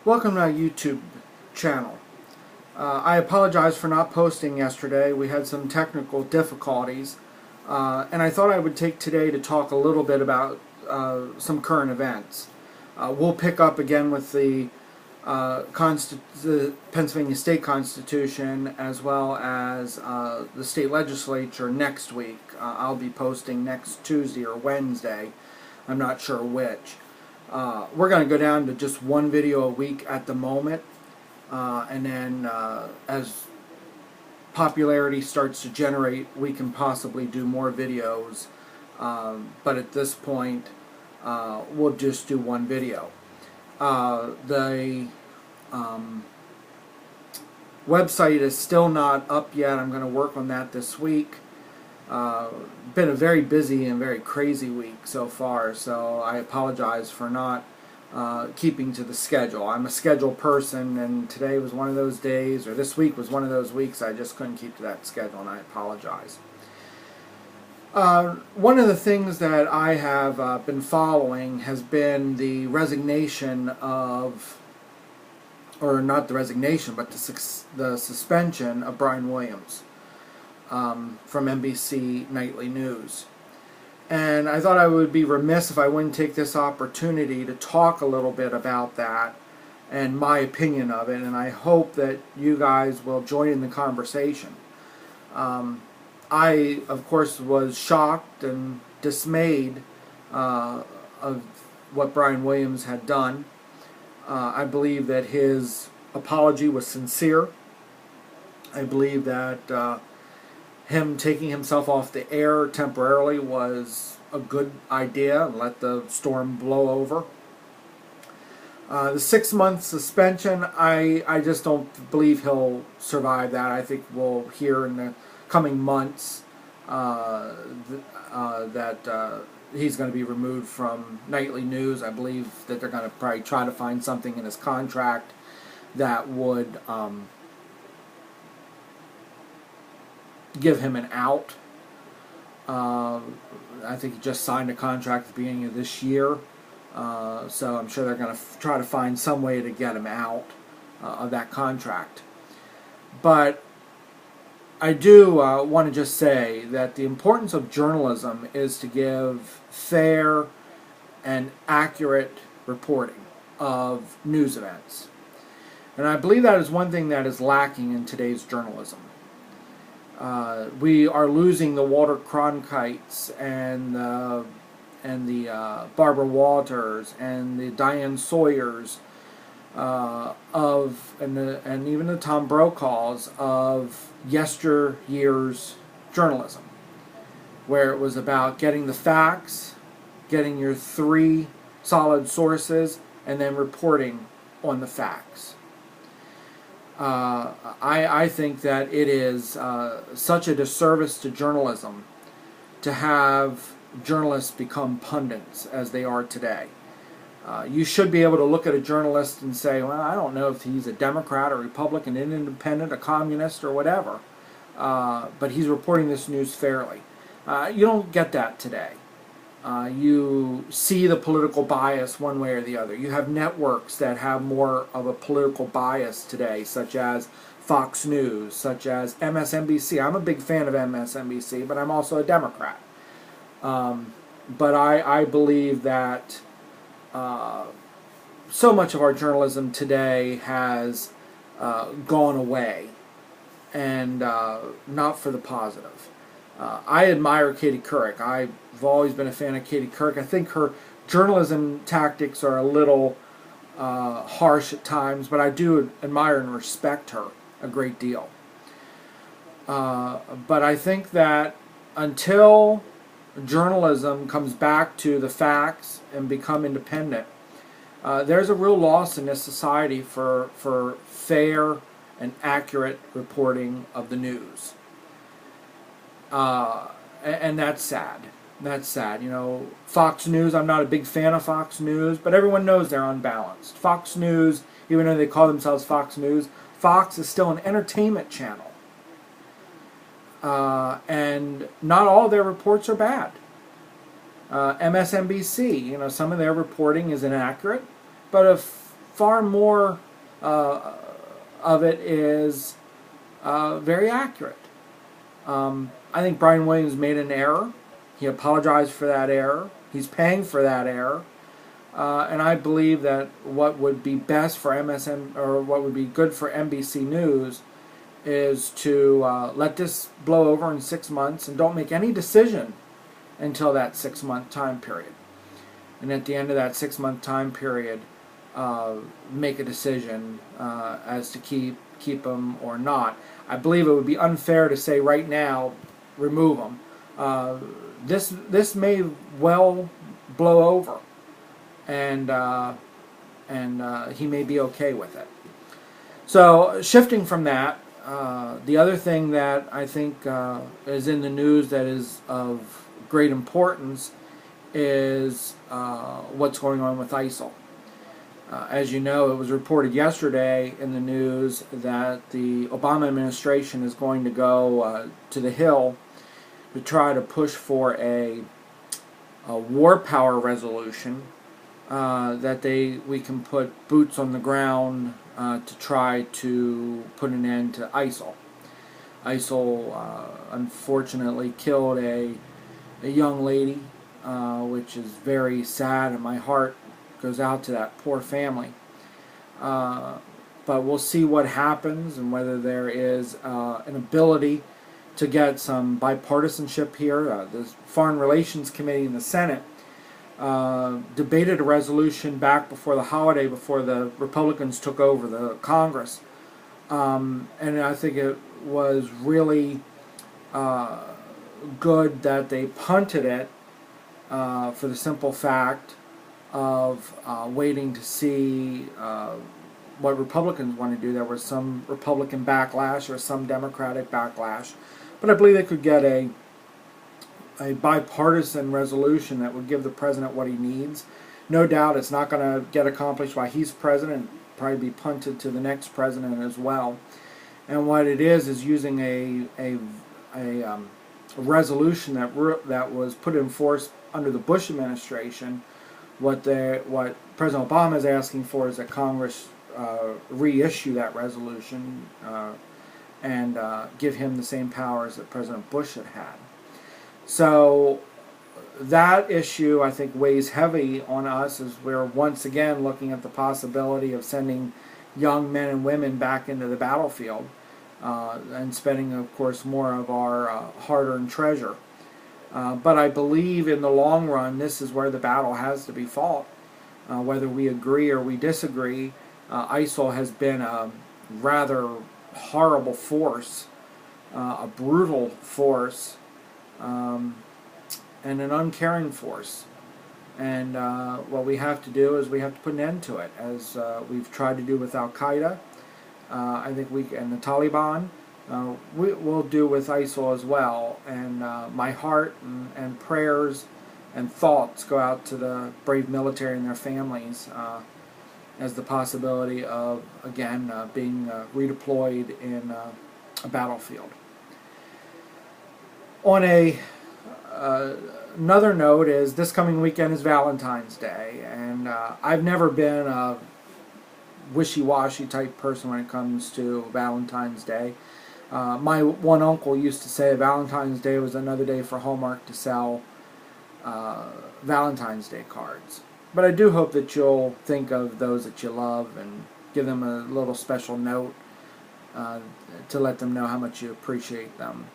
Welcome to my YouTube channel. I apologize for not posting yesterday. We had some technical difficulties, and I thought I would take today to talk a little bit about some current events. We'll pick up again with the Pennsylvania State Constitution as well as the state legislature next week. I'll be posting next Tuesday or Wednesday. I'm not sure which. We're going to go down to just one video a week at the moment, and then as popularity starts to generate, we can possibly do more videos, but at this point we'll just do one video. The website is still not up yet. I'm going to work on that this week. Been a very busy and very crazy week so far, so I apologize for not keeping to the schedule. I'm a schedule person, and today was one of those days, or this week was one of those weeks I just couldn't keep to that schedule, and I apologize. One of the things that I have been following has been the resignation of, or not the resignation, but the suspension of Brian Williams from NBC Nightly News. And I thought I would be remiss if I wouldn't take this opportunity to talk a little bit about that and my opinion of it, and I hope that you guys will join in the conversation. I, of course, was shocked and dismayed of what Brian Williams had done. I believe that his apology was sincere. I believe that him taking himself off the air temporarily was a good idea and let the storm blow over. The 6-month suspension, I just don't believe he'll survive that. I think we'll hear in the coming months that he's going to be removed from Nightly News. I believe that they're going to probably try to find something in his contract that would give him an out. I think he just signed a contract at the beginning of this year, so I'm sure they're going to try to find some way to get him out of that contract. But I do want to just say that the importance of journalism is to give fair and accurate reporting of news events. And I believe that is one thing that is lacking in today's journalism. We are losing the Walter Cronkites and the Barbara Walters and the Diane Sawyers and even the Tom Brokaws of yesteryear's journalism, where it was about getting the facts, getting your 3 solid sources, and then reporting on the facts. I think that it is such a disservice to journalism to have journalists become pundits as they are today. You should be able to look at a journalist and say, well, I don't know if he's a Democrat or Republican, an independent, a communist, or whatever, but he's reporting this news fairly. You don't get that today. You see the political bias one way or the other. You have networks that have more of a political bias today, such as Fox News, such as MSNBC. I'm a big fan of MSNBC, but I'm also a Democrat. But I believe that so much of our journalism today has gone away, and not for the positive. I admire Katie Couric. I've always been a fan of Katie Couric. I think her journalism tactics are a little harsh at times, but I do admire and respect her a great deal. But I think that until journalism comes back to the facts and become independent, there's a real loss in this society for fair and accurate reporting of the news. And that's sad. That's sad. You know, Fox News, I'm not a big fan of Fox News, but everyone knows they're unbalanced. Fox News, even though they call themselves Fox News, Fox is still an entertainment channel. And not all their reports are bad. MSNBC, you know, some of their reporting is inaccurate, but far more of it is very accurate. I think Brian Williams made an error. He apologized for that error. He's paying for that error. And I believe that what would be best for MSN, or what would be good for NBC News, is to let this blow over in 6 months and don't make any decision until that 6-month time period. And at the end of that 6-month time period, make a decision as to keep them or not. I believe it would be unfair to say right now, remove them. This may well blow over, and he may be okay with it. So shifting from that, the other thing that I think is in the news that is of great importance is what's going on with ISIL. As you know, it was reported yesterday in the news that the Obama administration is going to go to the Hill to try to push for a war power resolution that we can put boots on the ground to try to put an end to ISIL. ISIL unfortunately killed a young lady, which is very sad, and my heart goes out to that poor family. But we'll see what happens and whether there is an ability to get some bipartisanship here. The Foreign Relations Committee in the Senate debated a resolution back before the holiday, before the Republicans took over the Congress. And I think it was really good that they punted it for the simple fact of waiting to see what Republicans want to do. There was some Republican backlash or some Democratic backlash, but I believe they could get a bipartisan resolution that would give the president what he needs. No doubt it's not going to get accomplished while he's president, probably be punted to the next president as well. And what it is using a resolution that was put in force under the Bush administration. What President Obama is asking for is that Congress reissue that resolution and give him the same powers that President Bush had had. So that issue, I think, weighs heavy on us as we're once again looking at the possibility of sending young men and women back into the battlefield and spending, of course, more of our hard-earned treasure. But I believe in the long run, this is where the battle has to be fought. Whether we agree or we disagree, ISIL has been a rather horrible force, a brutal force, and an uncaring force. And what we have to do is we have to put an end to it, as we've tried to do with Al-Qaeda. I think and the Taliban. We'll do with ISIL as well. And my heart and prayers and thoughts go out to the brave military and their families as the possibility of, again, being redeployed in a battlefield. On another note is this coming weekend is Valentine's Day, and I've never been a wishy-washy type person when it comes to Valentine's Day. My one uncle used to say Valentine's Day was another day for Hallmark to sell Valentine's Day cards. But I do hope that you'll think of those that you love and give them a little special note to let them know how much you appreciate them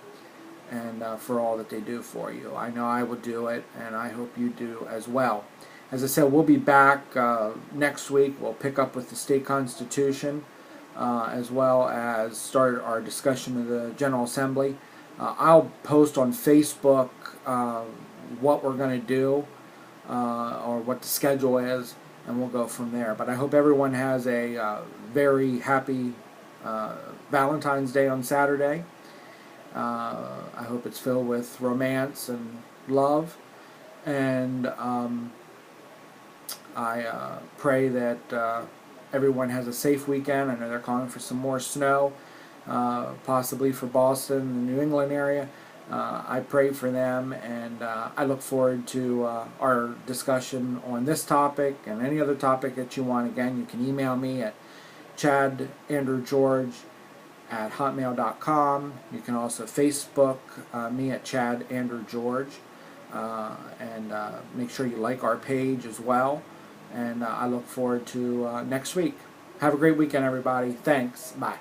and for all that they do for you. I know I will do it, and I hope you do as well. As I said, we'll be back next week. We'll pick up with the state constitution as well as start our discussion of the General Assembly. I'll post on Facebook what we're going to do or what the schedule is, and we'll go from there. But I hope everyone has a very happy Valentine's Day on Saturday. I hope it's filled with romance and love, and I pray that everyone has a safe weekend. I know they're calling for some more snow, possibly for Boston and the New England area. I pray for them, and I look forward to our discussion on this topic and any other topic that you want. Again, you can email me at chadandrewgeorge@hotmail.com. You can also Facebook me at chadandrewgeorge, and make sure you like our page as well. And I look forward to next week. Have a great weekend, everybody. Thanks. Bye.